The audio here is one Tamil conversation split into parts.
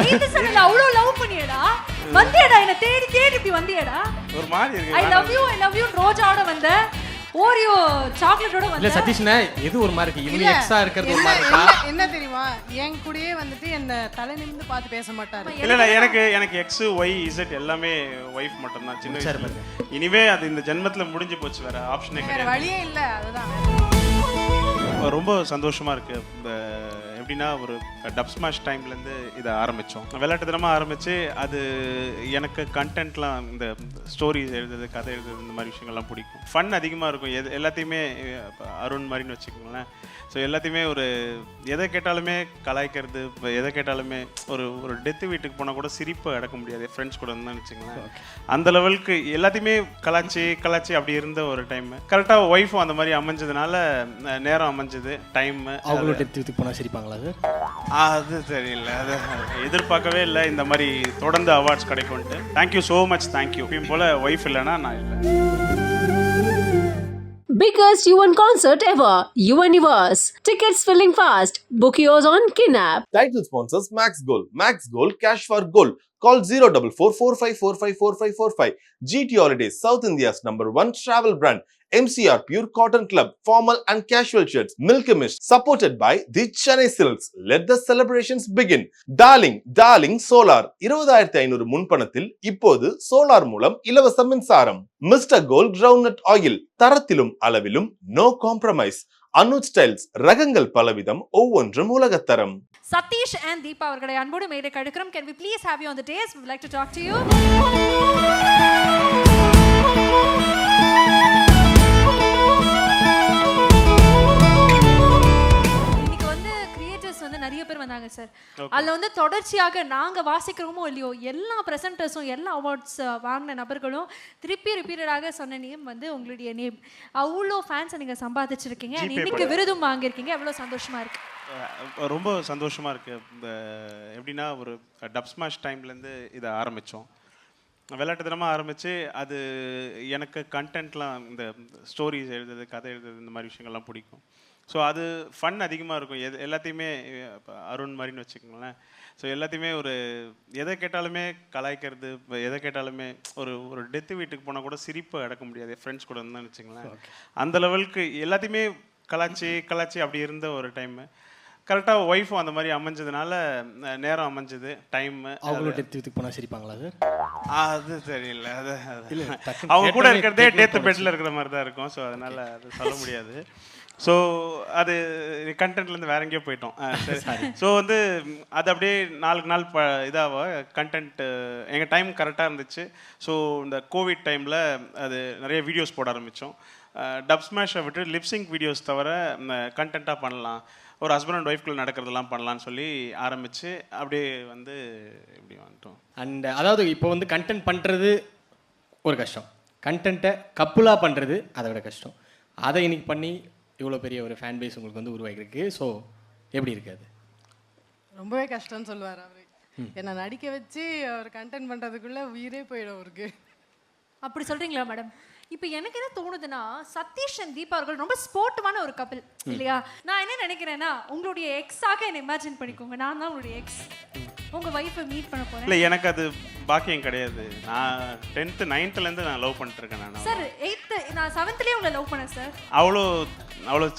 8th ஸ்டாண்டர்ட்ல அவ்ளோ லவ் பண்ணியடா. வந்தியடா என்ன தேடி தேடி இப்படி வந்தியடா. ஒரு மாதிரி இருக்கு. ஐ லவ் யூ ரோஜாவோட வந்த. ஓரியோ சாக்லேட்டோட வந்த. இல்ல சதீஷ்னா எது ஒரு மாதிரி இருக்கு. இவங்க எக்ஸா இருக்கிறது ஒரு மாதிரி இருக்கா? என்ன தெரியுமா, என் கூடயே வந்துட்டு என்ன தலை நிமிர்ந்து பார்த்து பேச மாட்டாரு. இல்ல எனக்கு எக்ஸ் ஒய் இசட் எல்லாமே ஒய்ஃப் மட்டும் தான் சின்ன வயசுல. இனிமே அது இந்த ஜென்மத்துல முடிஞ்சு போச்சு, வேற ஆப்ஷனே வேற கிடையாது. வழியே இல்ல. அதுதான் ரொம்ப சந்தோஷமா இருக்கு. எப்படின்னா ஒரு டப் ஸ்மாஷ் டைம்லேருந்து இதை ஆரம்பித்தோம். விளையாட்டுத்தனமாக ஆரம்பித்து அது எனக்கு கண்டென்ட்லாம் இந்த ஸ்டோரிஸ் எழுதுறது, கதை எழுதுறது, இந்த மாதிரி விஷயங்கள்லாம் பிடிக்கும். ஃபன் அதிகமாக இருக்கும். எல்லாத்தையுமே அருண் மாதிரின்னு வச்சுக்கோங்களேன். ஸோ எல்லாத்தையுமே ஒரு எதை கேட்டாலுமே கலாய்க்கிறது, எதை கேட்டாலுமே ஒரு டெத்து வீட்டுக்கு போனால் கூட சிரிப்பை அடக்க முடியாது ஃப்ரெண்ட்ஸ் கூட இருந்தான்னு வச்சுக்கோங்களேன். அந்த லெவலுக்கு எல்லாத்தையுமே கலாச்சி அப்படி இருந்த ஒரு டைம். கரெக்டாக ஒய்ஃபும் அந்த மாதிரி அமைஞ்சதுனால நேரம் அமைஞ்சது, டைம். அவங்களோட டெத்து வீட்டுக்கு போனால் சிரிப்பாங்களா? அது தெரியல, அது எதிர்பார்க்கவே இல்லை இந்த மாதிரி தொடர்ந்து அவார்ட்ஸ் கிடைக்கும்ட்டு. Thank you so much, thank you. இப்பயும் போல் ஒய்ஃப் இல்லைன்னா நான் இல்லை. Biggest UN concert ever, Universe. Tickets filling fast. Book yours on Kinap. Title sponsors Max Gold. Max Gold, cash for gold. Call 04445454545. GT Holidays, South India's #1 travel brand. MCR Pure Cotton Club, formal and casual shirts. Milky Mist, supported by the Chennai Silks. Let the celebrations begin. Darling Solar. 20500 முன்பணத்தில் இப்போது சோலார் மூலம் இலவச மின்சாரம். மிஸ்டர் கோல்ட் கிரவுண்ட்நட் ஆயில், தரத்திலும் அளவிலும் நோ காம்ப்ரமைஸ். அனுஜ் ஸ்டைல்ஸ், ரகங்கள் பலவிதம், ஒவ்வொன்றும் உலகத்தரம். சதீஷ் and தீபா அவர்களை அன்போடு மேடை கடுக்கிறோம். Can we please have you on the dais? We would like to talk to you. நிறைய பேர் வந்தாங்க சார். அதில் வந்து தொடர்ச்சியாக நாங்கள் வாசிக்கிறோமோ இல்லையோ எல்லா ப்ரெசென்டர்ஸும் எல்லா அவார்ட்ஸ் வாங்கின நபர்களும் ரிப்பீட்டடாக சொன்ன நேம் வந்து உங்களுடைய நேம். அவ்வளோ ஃபேன்ஸை நீங்கள் சம்பாதிச்சிருக்கீங்க. இன்னைக்கு விருதும் வாங்கியிருக்கீங்க. எவ்வளோ சந்தோஷமாக இருக்கு. ரொம்ப சந்தோஷமாக இருக்குது. எப்படின்னா ஒரு டப் ஸ்மாஷ் டைம்லேருந்து இதை ஆரம்பித்தோம். விளையாட்டுத்தனமாக ஆரம்பித்து அது எனக்கு கண்டென்ட்லாம் இந்த ஸ்டோரிஸ் எழுதுறது, கதை எழுதுறது, இந்த மாதிரி விஷயங்கள்லாம் பிடிக்கும். ஸோ அது ஃபன் அதிகமாக இருக்கும். எல்லாத்தையுமே அருண் மாதிரின்னு வச்சுக்கோங்களேன். ஸோ எல்லாத்தையுமே எதை கேட்டாலுமே கலாய்க்கிறது, எதை கேட்டாலுமே ஒரு டெத்து வீட்டுக்கு போனால் கூட சிரிப்பை அடக்க முடியாது ஃப்ரெண்ட்ஸ் கூட இருந்தான்னு வச்சுக்கோங்களேன். அந்த லெவலுக்கு எல்லாத்தையுமே கலாச்சி அப்படி இருந்த ஒரு டைமு. கரெக்டாக ஒய்ஃபும் அந்த மாதிரி அமைஞ்சதுனால நேரம் அமைஞ்சது, டைம். அவங்களோட டெத்து வீட்டுக்கு போனால் சிரிப்பாங்களா சார்? அது தெரியல, அது அவங்க கூட இருக்கிறதே டெத்து பெட்டில் இருக்கிற மாதிரி தான் இருக்கும். ஸோ அதனால் அது சொல்ல முடியாது. ஸோ அது கண்டென்ட்லேருந்து வேற எங்கேயோ போயிட்டோம். சரி. ஸோ வந்து அது அப்படியே நாளுக்கு நாள் இதாக கண்டென்ட் எங்கள் டைம் கரெக்டாக இருந்துச்சு. ஸோ இந்த கோவிட் டைமில் அது நிறைய வீடியோஸ் போட ஆரம்பித்தோம். டப் ஸ்மாஷை விட்டு லிப்சிங் வீடியோஸ் தவிர கண்டென்ட்டாக பண்ணலாம், ஒரு ஹஸ்பண்ட் அண்ட் ஒய்ஃப்குள்ள நடக்கிறதெல்லாம் பண்ணலான்னு சொல்லி ஆரம்பித்து அப்படியே வந்து இப்படி வந்துட்டோம். அண்ட் அதாவது இப்போ வந்து கண்டென்ட் பண்ணுறது ஒரு கஷ்டம், கண்டென்ட்டை கப்புலாக பண்ணுறது அதை விட கஷ்டம். அதை இன்னைக்கு பண்ணி இவ்வளோ பெரிய ஒரு ஃபேன் பேஸ் உங்களுக்கு வந்து உருவாகிருக்கு. ஸோ எப்படி இருக்காது? ரொம்பவே கஷ்டம்னு சொல்லுவார் அவரு. என்னை நடிக்க வச்சு அவர் கண்டென்ட் பண்ணுறதுக்குள்ள உயிரே போயிடும் அவருக்கு. அப்படி சொல்கிறீங்களா மேடம்? இப்போ எனக்கு என்ன தோணுதுன்னா, சதீஷ் அண்ட் தீபா அவர்கள் ரொம்ப ஸ்போர்ட்டிவான ஒரு கப்பல் இல்லையா? நான் என்ன நினைக்கிறேன்னா, உங்களுடைய எக்ஸாக என்னை இமேஜின் பண்ணிக்கோங்க. நான் தான் உங்களுடைய எக்ஸ். உங்கள் ஒய்ஃபை மீட் பண்ண போகிறேன். இல்லை, எனக்கு அது பாக்கியம் கிடையாது. நான் 10th 9thலேருந்து நான் லவ் பண்ணிட்டுருக்கேன். நான் சார் 8th நான் 7thலேயே உங்களை லவ் பண்ணேன் சார். அவ்வளோ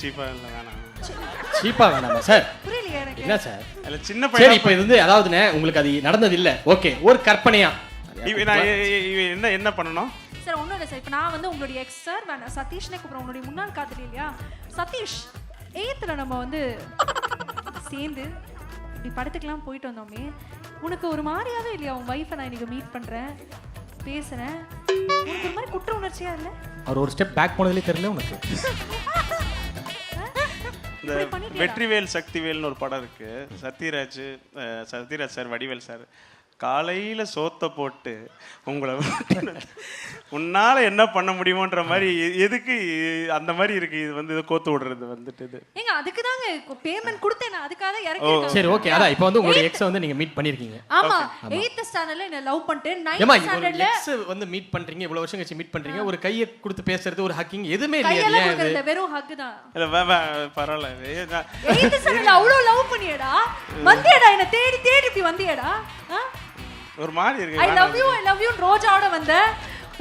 சீப்பாக இல்லை, வேணாம். சீப்பாக வேணாமா சார்? புரியலையா எனக்கு? என்ன சார்? இல்லை, சின்ன பையன். சரி, இப்போ இது வந்து அதாவதுண்ணே உங்களுக்கு அது நடந்தது இல்லை, ஓகே, ஒரு கற்பனையா நான் என்ன பண்ணணும் சார்? ஒன்றும் இல்லை சார். இப்போ நான் வந்து உங்களுடைய எக்ஸ் சார், வேணாம் சதீஷ்னே கூப்பிட்றேன். உங்களுடைய முன்னாள் காதலி இல்லையா சதீஷ்? 8th நம்ம வந்து சேர்ந்து இப்படி படத்துக்கெல்லாம் போயிட்டு வந்தோமே, உனக்கு ஒரு மாதிரியாவே இல்லையா? உன் ஒய்ஃபை நான் இன்னைக்கு மீட் பண்ணுறேன், பேசுகிறேன், உனக்கு ஒரு மாதிரி குற்ற உணர்ச்சியாக இல்லை? அவர் ஒரு ஸ்டெப் பேக் போனதுலேயே தெரியல உனக்கு? இந்த வெற்றிவேல் சக்திவேல்னு ஒரு படம் இருக்குது. சத்யராஜ் சார், வடிவேல் சார் காலையில் சோத்தை போட்டு உங்களை உன்னால் என்ன பண்ண முடியுமோன்ற மாதிரி எதுக்கு அந்த மாதிரி இருக்கு இது வந்து இதை கோத்து விடுறது வந்துட்டு இது ஏங்க அதுக்கு தாங்க பேமெண்ட் கொடுத்தேன் நான் அதுக்காக இறக்கி சரி ஓகே அதான் இப்போ வந்து உங்களுடைய எக்ஸை வந்து நீங்க மீட் பண்ணிருக்கீங்க ஆமா 8th ஸ்டாண்டர்ட்ல என்ன லவ் பண்ணிட்டு ஏமா 9th ஸ்டாண்டர்ட்ல எக்ஸ் வந்து மீட் பண்றீங்க இவ்வளவு வருஷம் கழிச்சு மீட் பண்றீங்க ஒரு கையை கொடுத்து பேசுறது ஒரு ஹக்கிங் எதுவுமே இல்லையா கையெல்லாம் ஏன் இது கொடுக்கறது வெறும் ஹக் தான் இல்லை பரவாயில்ல 8th ஸ்டாண்டர்ட்ல அவ்வளோ லவ் பண்ணியடா வந்தியடா என்ன தேடி தேடி இப்படி வந்தியடா ஒரு மாதிரி ஐ லவ் யூ ரோஜாவோட வந்த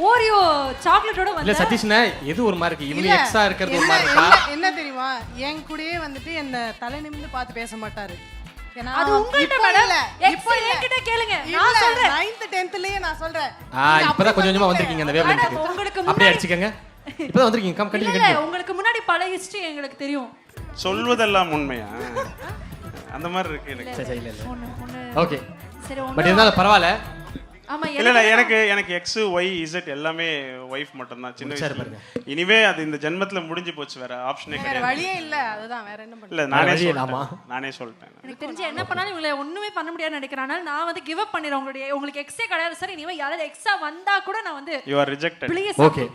ஓரியோ சாக்லேட்டோட இல்ல வந்த சதீஷ்னா எது ஒரு மாதிரி இருக்கு இவங்க இல்ல, எக்ஸா இருக்கிறது ஒரு என்ன- மாதிரி இருக்கா என்ன- என்ன தெரியுமா என் கூடயே வந்துட்டு என்ன தலை நிமிர்ந்து பார்த்து பேச மாட்டாரு ஏன்னா அது உங்கள்ட்ட இப்போ மேடம் இல்ல, எக்ஸ் இப்போ இல்ல. என்கிட்ட கேளுங்க இல்ல, நான் சொல்றேன் 9th 10thலயே நான் சொல்றேன் இப்பதான் கொஞ்சம் கொஞ்சமா வந்திருக்கீங்க அந்த வேவ் மேடம், உங்களுக்கு அப்படியே முன்னாடி- அடிச்சுக்கங்க இப்பதான் வந்திருக்கீங்க கம் இல்ல கண்டினியூ இல்ல உங்களுக்கு முன்னாடி பல ஹிஸ்டரி எங்களுக்கு தெரியும் சொல்வதெல்லாம் உண்மையா அந்த மாதிரி இருக்கு எனக்கு சரி இல்ல இல்ல ஒண்ணு ஓகே சரி பட் இருந்தாலும் பரவாயில்ல ஆமா இல்ல எனக்கு எக்ஸ் ஒய் இசட் எல்லாமே ஒய்ஃப் மட்டும்தான் சின்ன வயசுல இனிமே அது இந்த ஜென்மத்துல முடிஞ்சு போச்சு வேற ஆப்ஷனே வேற கிடையாது வழியே இல்ல அதுதான் வேற என்ன பண்றது இல்ல நானே வழி சொல்லிட்டேன் இல்லாமா? நானே சொல்லிட்டேன் எனக்கு தெரிஞ்சு என்ன பண்ணாலும் இவங்களை ஒண்ணுமே பண்ண முடியாதுன்னு நினைக்கிறேன் அதனால நான் வந்து கிவ் அப் பண்ணிடுறேன் உங்களுக்கு எக்ஸே கிடையாது சார் இனிமே யாராவது எக்ஸா வந்தா கூட நான் வந்து you are rejected please okay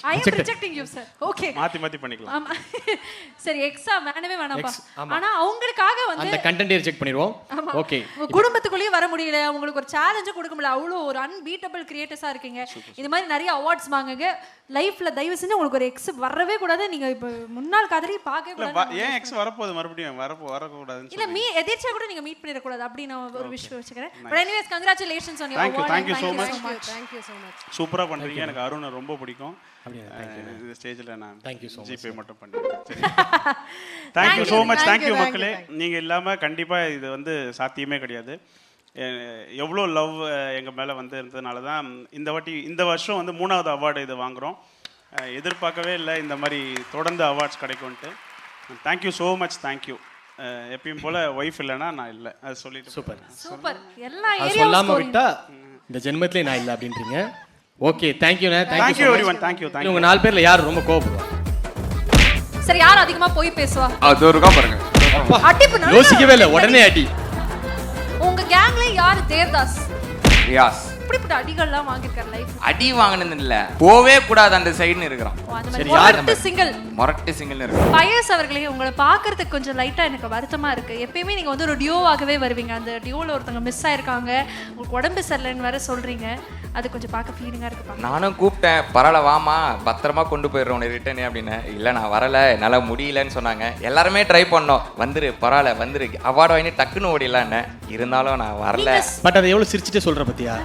I am rejecting you sir okay மாத்தி பண்ணிக்கலாம் ஆமா சரி எக்ஸா வேணவே வேணாம்ப்பா Ex, ஆமா. ஆனா அவங்களுக்காக வந்து அந்த கண்டென்ட் ரிஜெக்ட் பண்ணிடுவோம் ஆமா. ஓகே உங்க குடும்பத்துக்குள்ளேயே வர முடியல உங்களுக்கு ஒரு சேலஞ்சும் கொடுக்க முடியல அவ்வளோ ஒரு அன்பீட்டபிள் கிரியேட்டர்ஸா இருக்கீங்க இது மாதிரி நிறைய அவார்ட்ஸ் வாங்குங்க லைஃப்ல தயவு செஞ்சு உங்களுக்கு ஒரு எக்ஸ் வரவே கூடாது நீங்க இப்ப முன்னாள் காதலி பார்க்கவே இல்ல கூடாது ஏன் எக்ஸ் வரப்போகுது மறுபடியும் வரக்கூடாதுன்னு இல்ல சொல்லி எதிர்ச்சியா கூட நீங்க மீட் பண்ணிட கூடாது அப்படி நான் ஒரு விஷயம் வச்சுக்கிறேன் but anyways congratulations on your Thank you, award thank you so much. Thank you so much சூப்பரா பண்றீங்க எனக்கு அருணை ரொம்ப பிடிக்கும் அப்படியா? இந்த ஸ்டேஜ்ல நான் Thank you so much, GPay மட்டும் பண்ணுறேன் சரி thank you so much Thank thank you you, மக்களே நீங்க இல்லாம கண்டிப்பா இது வந்து சாத்தியமே கிடையாது எவ்வளோ லவ் எங்கள் மேலே வந்து இருந்ததுனால தான் இந்த வருஷம் வந்து 3வது அவார்டு இது வாங்குகிறோம் எதிர்பார்க்கவே இல்லை இந்த மாதிரி தொடர்ந்து அவார்ட்ஸ் கிடைக்கும்ன்ட்டு தேங்க்யூ ஸோ மச் தேங்க்யூ எப்பயும் போல் ஒய்ஃப் இல்லைன்னா நான் இல்லை அது சொல்லிட்டு சூப்பர் சூப்பர் எல்லா அது ஏரியாவும் சொல்லாம scoring. விட்டா இந்த ஜென்மத்திலே நான் இல்லை அப்படின்றீங்க ஓகே தேங்க்யூண்ணே thank you thank you everyone thank you thank you உங்க 4 பேர்ல யார் ரொம்ப கோவப்படுவா சரி யார் அதிகமா போய் பேசுவா அது இருக்கா பாருங்க அடிப்பு நல்லா யோசிக்கவே இல்லை உடனே அடி உங்க கேங்ல யார் தேவதாஸ் ரியாஸ் இப்படிப்பட்ட அடிகள்லாம் வாங்கியிருக்காரு லைஃப் அடி வாங்கினது இல்ல போவே கூடாது அந்த சைடுன்னு இருக்கிறான் அந்த சரி, மாதிரி யார் மொரட்டு சிங்கிள் மொரட்டு சிங்கிள்னு இருக்கிறான் பயஸ் அவர்களே உங்களை பார்க்கறதுக்கு கொஞ்சம் லைட்டா எனக்கு வருத்தமா இருக்கு எப்பயுமே நீங்க வந்து ஒரு டியோவாகவே வருவீங்க அந்த டியோல ஒருத்தவங்க மிஸ் ஆயிருக்காங்க உங்களுக்கு உடம்பு சரியில்லைன்னு வேற சொல்றீங்க அது கொஞ்சம் பார்க்க ஃபீலிங்கா இருக்குப்பா நானும் கூப்பிட்டேன் பரவாயில்ல வாமா பத்திரமா கொண்டு போயிடுறோம் உன்னை ரிட்டர்னு அப்படின்னு இல்லை நான் வரல என்னால் முடியலன்னு சொன்னாங்க எல்லாருமே ட்ரை பண்ணோம் வந்துரு பரவாயில்ல வந்துரு அவார்டு வாங்கி டக்குன்னு ஓடிடலான்னு இருந்தாலும் நான் வரல பட் அதை எவ்வளவு சிரிச்சுட்டு சொல்ற பத்தியா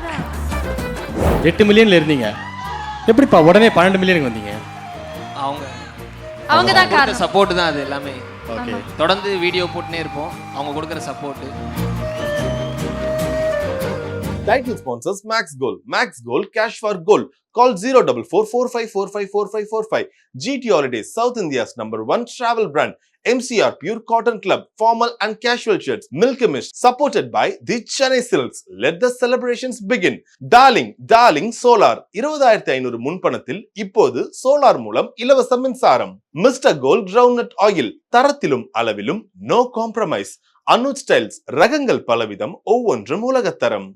8 மில்லியன்ல இருந்தீங்க எப்படிப்பா உடனே 12 மில்லியனுக்கு வந்தீங்க அவங்க தான் காரணம் சப்போர்ட் தான் அது எல்லாமே ஓகே தொடர்ந்து வீடியோ போட்டுனே இருப்போம் அவங்க கொடுக்குற support Title sponsors Max Gold. Max Gold Cash for Gold. Call 04455454545. GT Holidays, South India's #1 travel brand. MCR Pure Cotton Club, formal and casual shirts. Milkimish, supported by the Chennai Silks. Let the celebrations begin. Darling Solar. 20500 முன்பணத்தில் இப்போது சோலார் மூலம் இலவச மின்சாரம். மிஸ்டர் கோல்ட் கிரவுண்ட்நட் ஆயில் தரத்திலும் அளவிலும் நோ காம்ப்ரமைஸ். அனுஜ் ஸ்டைல்ஸ் ரகங்கள் பலவிதம் ஒவ்வொன்றும் உலகத்தரம்.